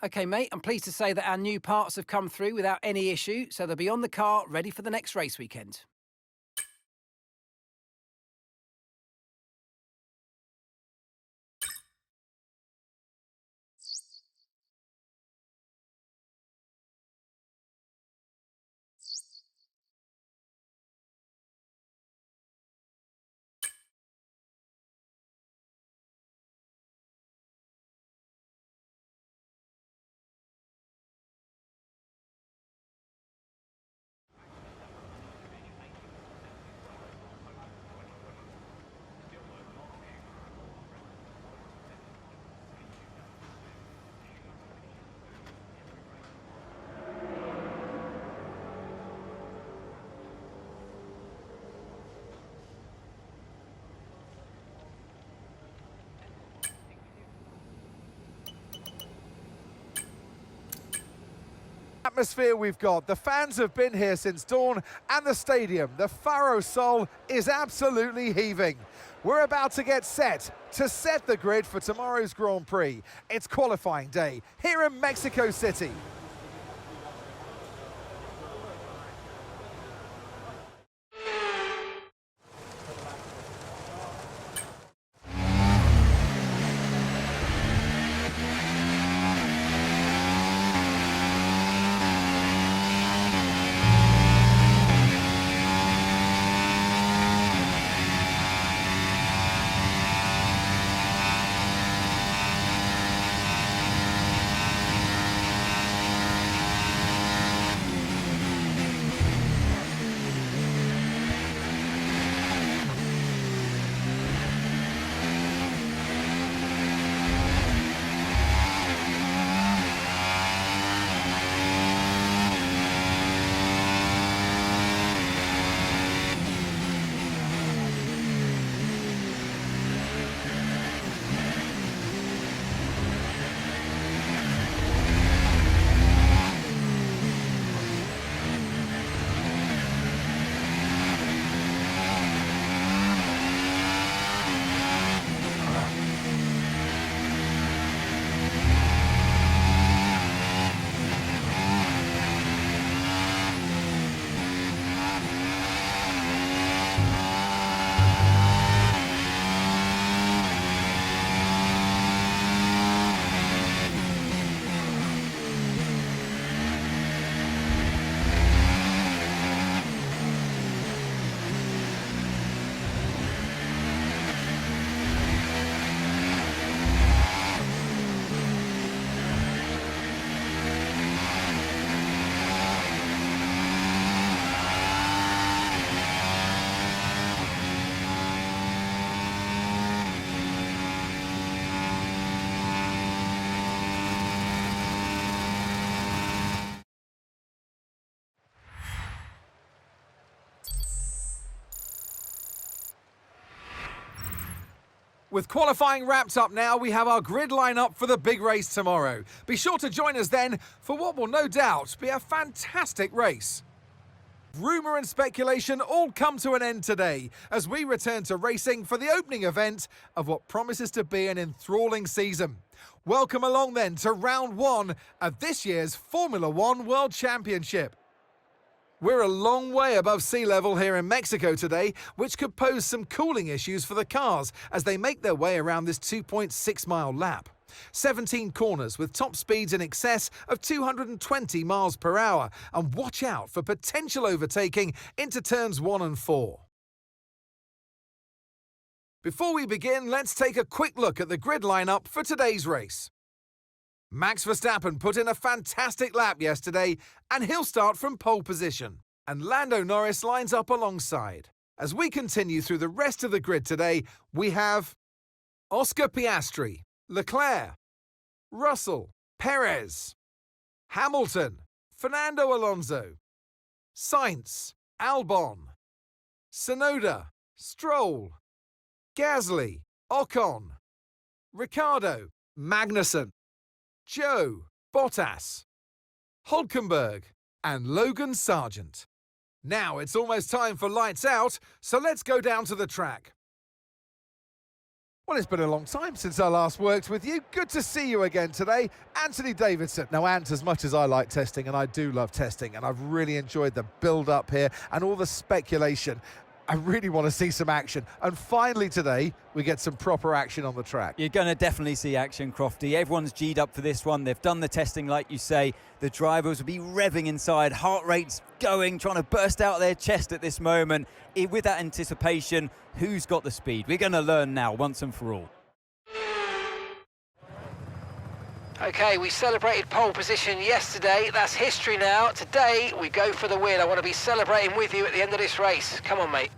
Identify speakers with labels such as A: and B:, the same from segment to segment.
A: OK, mate, I'm pleased to say that our new parts have come through without any issue, so they'll be on the car ready for the next race weekend.
B: Atmosphere we've got. The fans have been here since dawn, and the stadium, the Faro Sol, is absolutely heaving. We're about to get set to set the grid for tomorrow's Grand Prix. It's qualifying day here in Mexico City. With qualifying wrapped up now, we have our grid lineup for the big race tomorrow. Be sure to join us then for what will no doubt be a fantastic race. Rumour and speculation all come to an end today as we return to racing for the opening event of what promises to be an enthralling season. Welcome along then to round one of this year's Formula One World Championship. We're a long way above sea level here in Mexico today, which could pose some cooling issues for the cars as they make their way around this 2.6-mile lap. 17 corners with top speeds in excess of 220 miles per hour, and watch out for potential overtaking into turns 1 and 4. Before we begin, let's take a quick look at the grid lineup for today's race. Max Verstappen put in a fantastic lap yesterday, and he'll start from pole position. And Lando Norris lines up alongside. As we continue through the rest of the grid today, we have Oscar Piastri, Leclerc, Russell, Perez, Hamilton, Fernando Alonso, Sainz, Albon, Tsunoda, Stroll, Gasly, Ocon, Ricciardo, Magnussen, Joe, Bottas, Hulkenberg, and Logan Sargent. Now it's almost time for lights out, so let's go down to the track. Well, it's been a long time since I last worked with you. Good to see you again today. Anthony Davidson. Now, Ant, as much as I like testing, and I do love testing, and I've really enjoyed the build-up here and all the speculation, I really want to see some action. And finally today, we get some proper action on the track.
C: You're going to definitely see action, Crofty. Everyone's G'd up for this one. They've done the testing, like you say. The drivers will be revving inside, heart rates going, trying to burst out their chest at this moment. With that anticipation, who's got the speed? We're going to learn now, once and for all.
A: Okay, we celebrated pole position yesterday. That's history now. Today, we go for the win. I want to be celebrating with you at the end of this race. Come on, mate.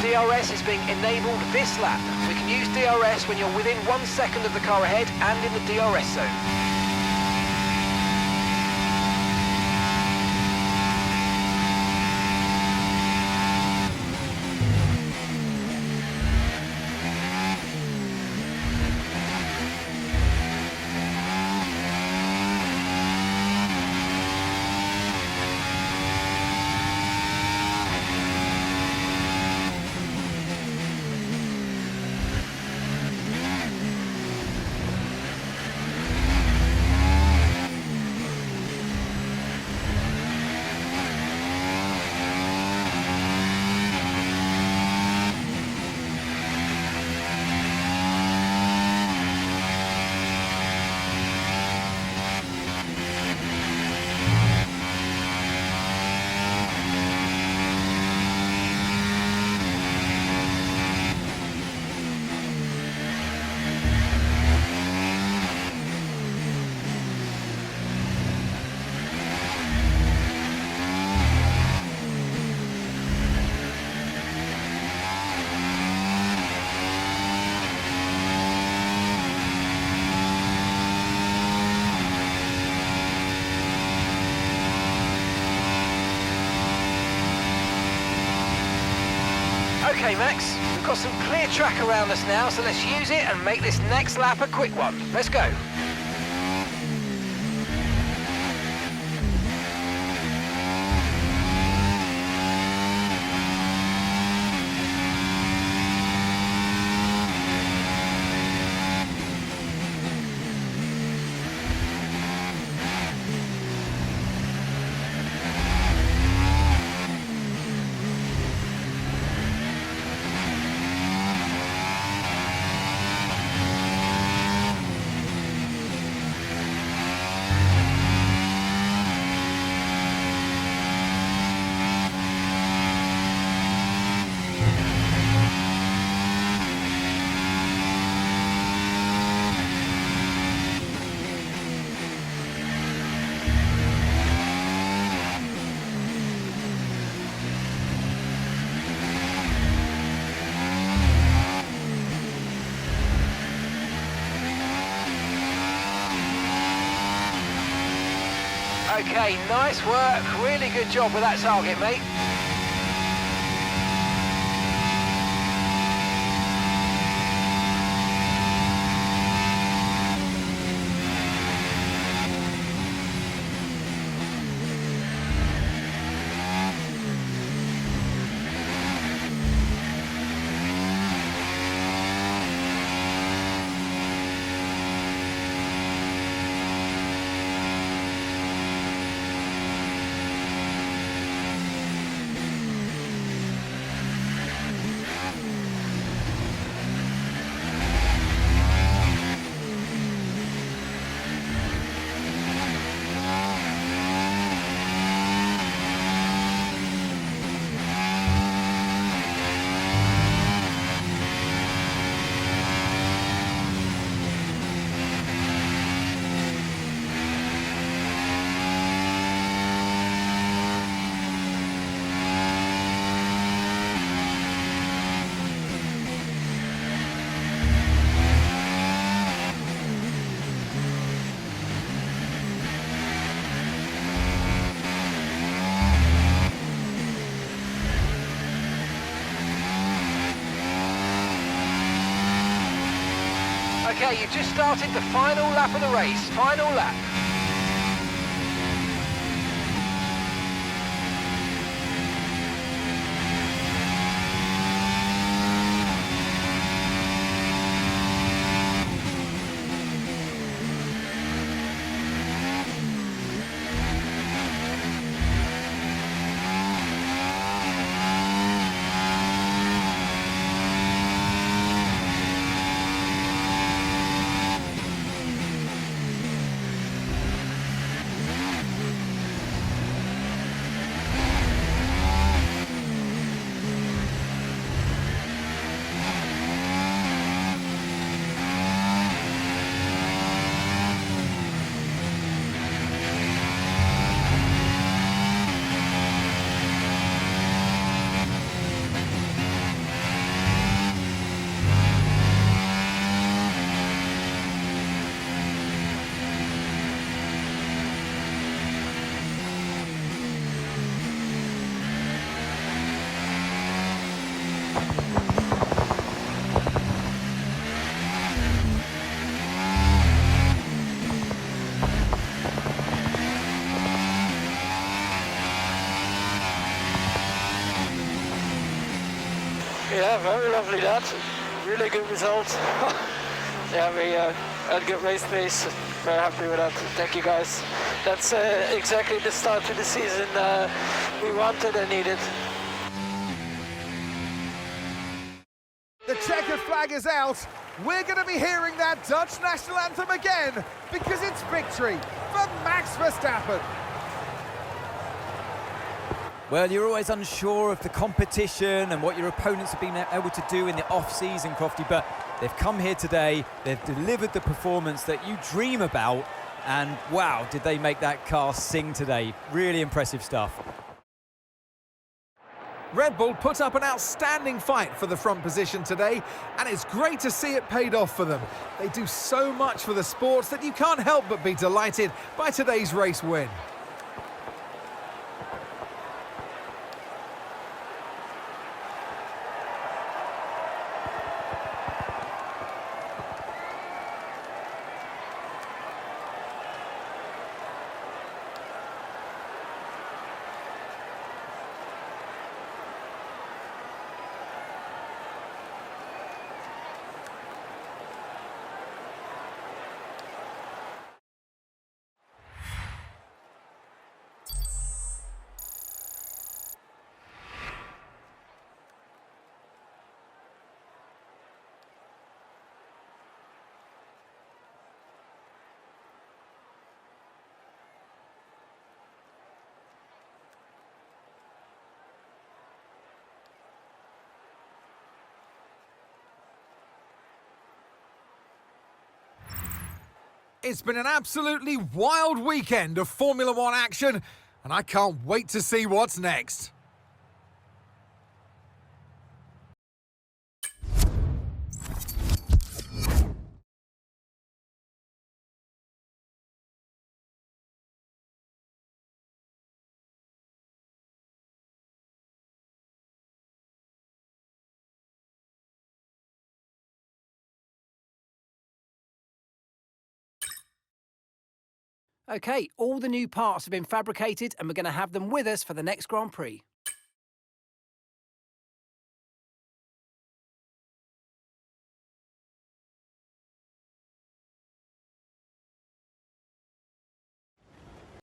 A: DRS is being enabled this lap. We can use DRS when you're within 1 second of the car ahead and in the DRS zone. Okay, Max, we've got some clear track around us now, so let's use it and make this next lap a quick one. Let's go. Okay, nice work. Really good job with that target, mate. Okay, you just started the final lap of the race. Final lap.
D: Yeah, very lovely that. Really good result. Yeah, we had good race pace. Very happy with that. Thank you guys. That's exactly the start to the season we wanted and needed.
B: The checkered flag is out. We're going to be hearing that Dutch national anthem again because it's victory for Max Verstappen.
C: Well, you're always unsure of the competition and what your opponents have been able to do in the off-season, Crofty, but they've come here today, they've delivered the performance that you dream about, and wow, did they make that car sing today. Really impressive stuff.
B: Red Bull put up an outstanding fight for the front position today, and it's great to see it paid off for them. They do so much for the sports that you can't help but be delighted by today's race win. It's been an absolutely wild weekend of Formula One action, and I can't wait to see what's next.
A: Okay, all the new parts have been fabricated and we're going to have them with us for the next Grand Prix.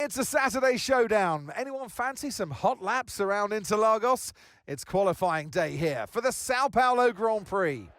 B: It's a Saturday showdown. Anyone fancy some hot laps around Interlagos? It's qualifying day here for the Sao Paulo Grand Prix.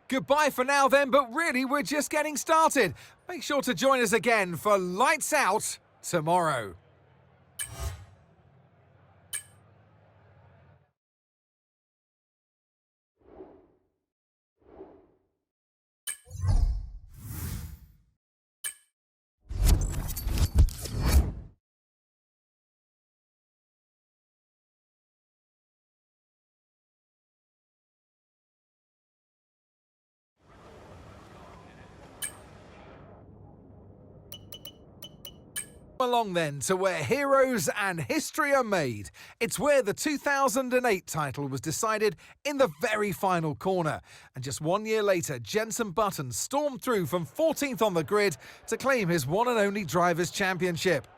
B: Goodbye for now then, but really we're just getting started. Make sure to join us again for Lights Out tomorrow. Along then to where heroes and history are made. It's where the 2008 title was decided in the very final corner. And just 1 year later, Jenson Button stormed through from 14th on the grid to claim his one and only Drivers' Championship.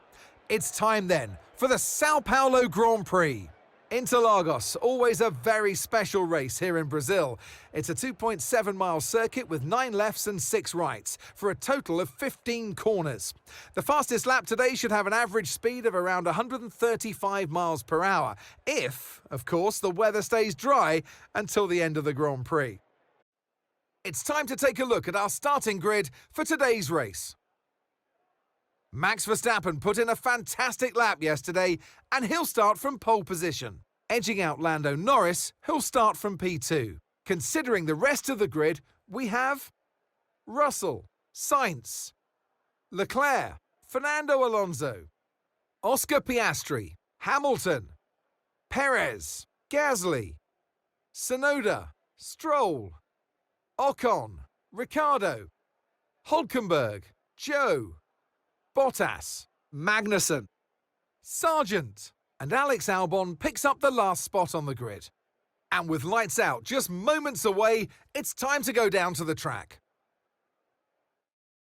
B: It's time then for the Sao Paulo Grand Prix. Interlagos, always a very special race here in Brazil. It's a 2.7-mile circuit with 9 lefts and 6 rights for a total of 15 corners. The fastest lap today should have an average speed of around 135 miles per hour, if, of course, the weather stays dry until the end of the Grand Prix. It's time to take a look at our starting grid for today's race. Max Verstappen put in a fantastic lap yesterday, and he'll start from pole position. Edging out Lando Norris, who'll start from P2. Considering the rest of the grid, we have Russell, Sainz, Leclerc, Fernando Alonso, Oscar Piastri, Hamilton, Perez, Gasly, Tsunoda, Stroll, Ocon, Ricciardo, Hülkenberg, Joe, Bottas, Magnussen, Sargent, and Alex Albon picks up the last spot on the grid. And with lights out just moments away, it's time to go down to the track.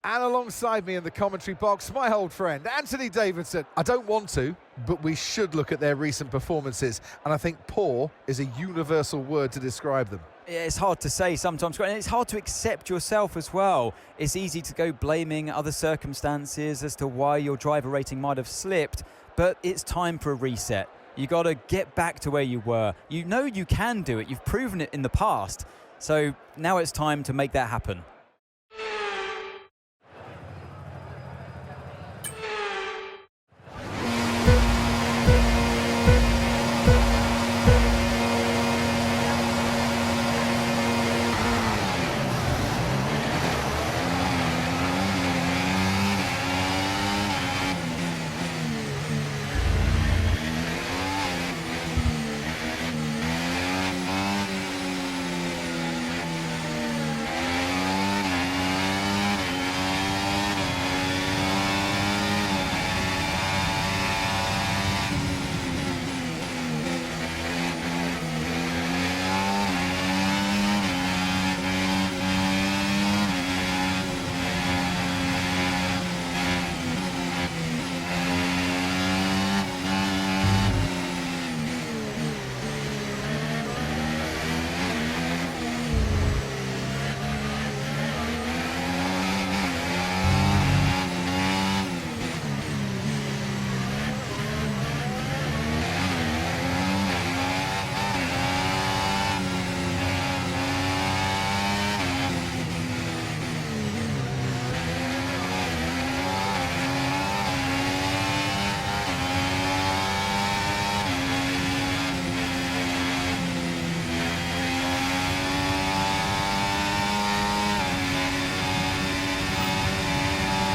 B: And alongside me in the commentary box, my old friend, Anthony Davidson. I don't want to, but we should look at their recent performances, and I think poor is a universal word to describe them.
C: Yeah, it's hard to say sometimes, and it's hard to accept yourself as well. It's easy to go blaming other circumstances as to why your driver rating might have slipped, but it's time for a reset. You got to get back to where you were. You know you can do it. You've proven it in the past. So now it's time to make that happen.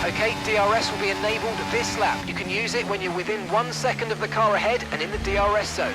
A: Okay, DRS will be enabled this lap. You can use it when you're within 1 second of the car ahead and in the DRS zone.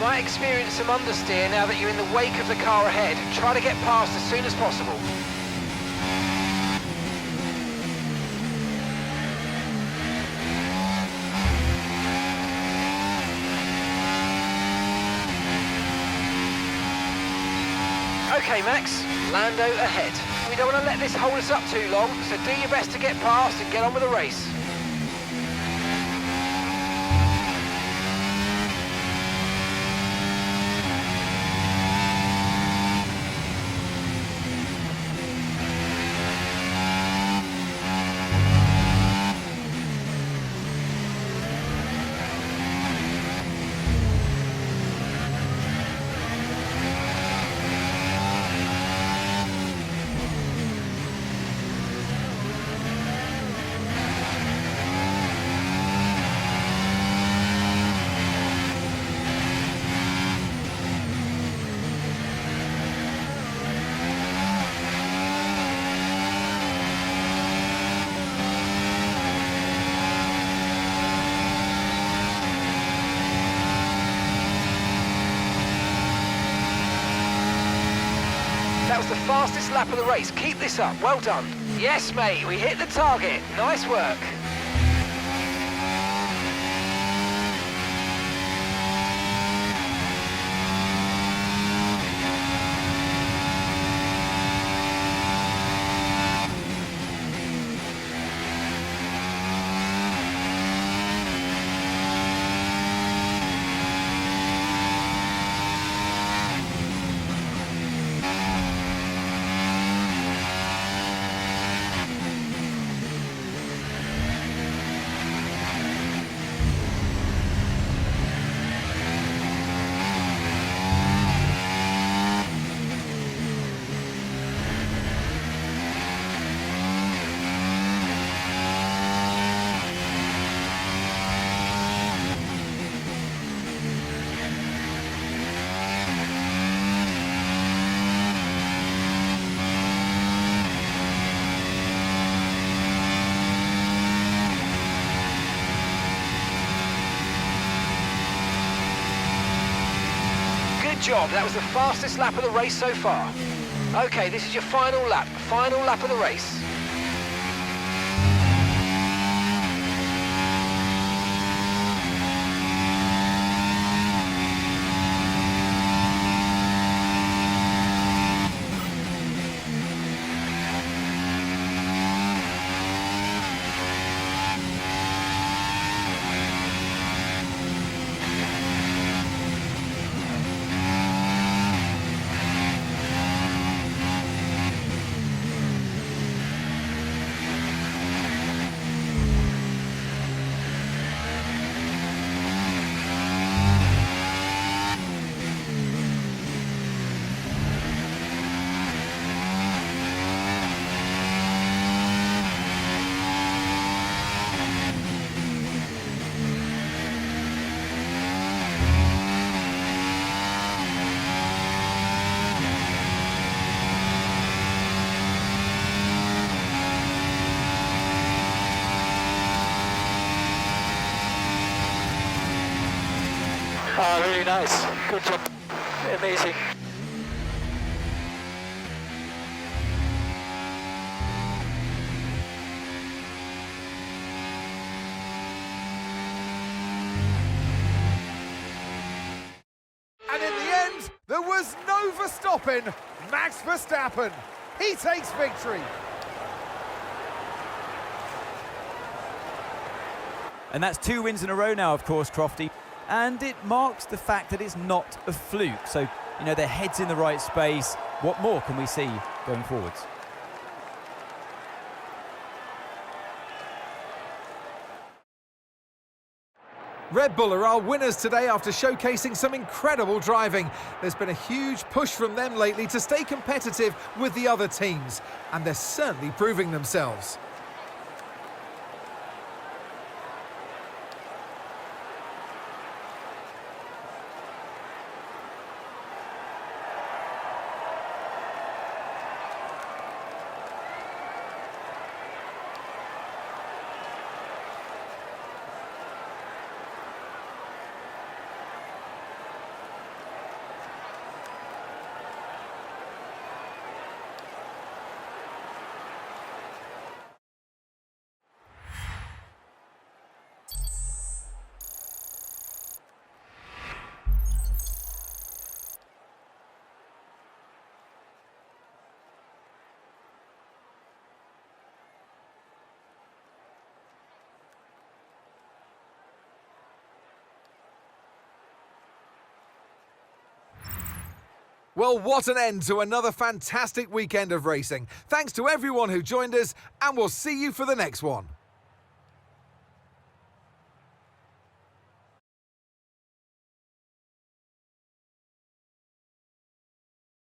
A: might experience some understeer now that you're in the wake of the car ahead. Try to get past as soon as possible. Okay, Max, Lando ahead. We don't want to let this hold us up too long, so do your best to get past and get on with the race. That was the fastest lap of the race. Keep this up. Well done. Yes, mate. We hit the target. Nice work. Good job. That was the fastest lap of the race so far. Okay, this is your final lap of the race.
D: Really nice. Good job. Amazing.
B: And in the end, there was no Verstappen. Max Verstappen. He takes victory.
C: And that's 2 wins in a row now, of course, Crofty. And it marks the fact that it's not a fluke. So, you know, their head's in the right space. What more can we see going forwards?
B: Red Bull are our winners today after showcasing some incredible driving. There's been a huge push from them lately to stay competitive with the other teams, and they're certainly proving themselves. Well, what an end to another fantastic weekend of racing. Thanks to everyone who joined us, and we'll see you for the next one.